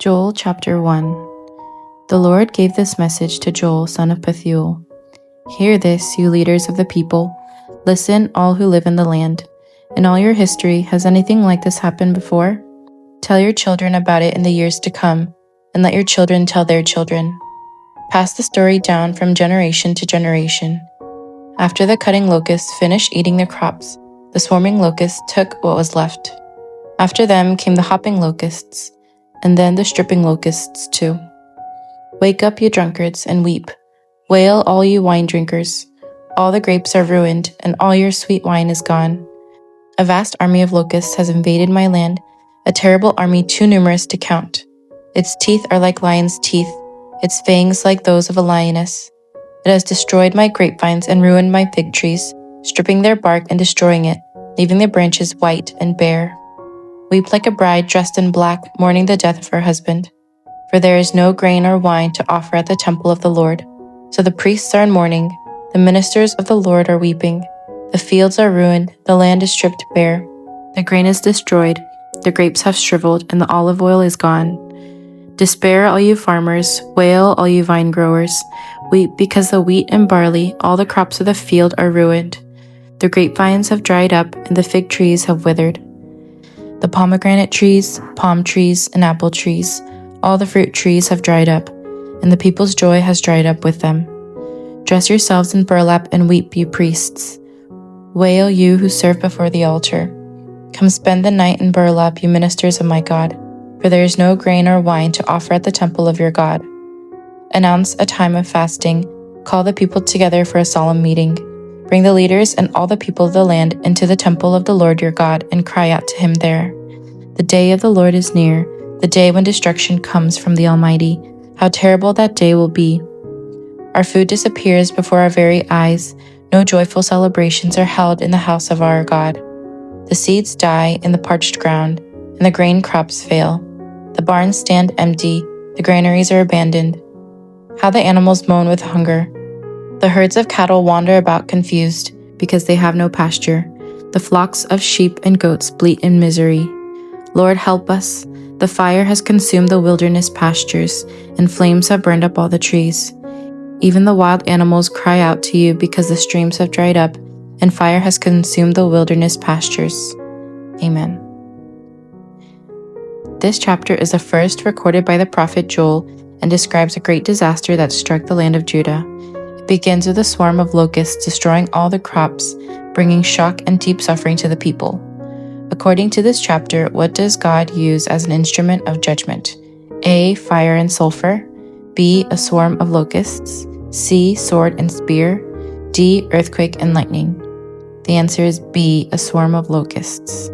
Joel chapter 1. The Lord gave this message to Joel, son of Pethuel. Hear this, you leaders of the people. Listen, all who live in the land. In all your history, has anything like this happened before? Tell your children about it in the years to come, and let your children tell their children. Pass the story down from generation to generation. After the cutting locusts finished eating their crops, the swarming locusts took what was left. After them came the hopping locusts, and then the stripping locusts too. Wake up, you drunkards, and weep. Wail, all you wine drinkers. All the grapes are ruined, and all your sweet wine is gone. A vast army of locusts has invaded my land, a terrible army too numerous to count. Its teeth are like lions' teeth, its fangs like those of a lioness. It has destroyed my grapevines and ruined my fig trees, stripping their bark and destroying it, leaving the branches white and bare. Weep like a bride dressed in black, mourning the death of her husband. For there is no grain or wine to offer at the temple of the Lord. So the priests are in mourning, the ministers of the Lord are weeping. The fields are ruined, the land is stripped bare. The grain is destroyed, the grapes have shriveled, and the olive oil is gone. Despair, all you farmers, wail, all you vine growers. Weep because the wheat and barley, all the crops of the field are ruined. The grapevines have dried up, and the fig trees have withered. The pomegranate trees, palm trees, and apple trees, all the fruit trees have dried up, and the people's joy has dried up with them. Dress yourselves in burlap and weep, you priests. Wail, you who serve before the altar. Come spend the night in burlap, you ministers of my God, for there is no grain or wine to offer at the temple of your God. Announce a time of fasting, call the people together for a solemn meeting. Bring the leaders and all the people of the land into the temple of the Lord your God and cry out to him there. The day of the Lord is near, the day when destruction comes from the Almighty. How terrible that day will be. Our food disappears before our very eyes. No joyful celebrations are held in the house of our God. The seeds die in the parched ground, and the grain crops fail. The barns stand empty, the granaries are abandoned. How the animals moan with hunger. The herds of cattle wander about confused, because they have no pasture. The flocks of sheep and goats bleat in misery. Lord, help us. The fire has consumed the wilderness pastures, and flames have burned up all the trees. Even the wild animals cry out to you because the streams have dried up, and fire has consumed the wilderness pastures. Amen. This chapter is the first recorded by the prophet Joel and describes a great disaster that struck the land of Judah. It begins with a swarm of locusts destroying all the crops, bringing shock and deep suffering to the people. According to this chapter, what does God use as an instrument of judgment? A. Fire and sulfur. B. A swarm of locusts. C. Sword and spear. D. Earthquake and lightning. The answer is B. A swarm of locusts.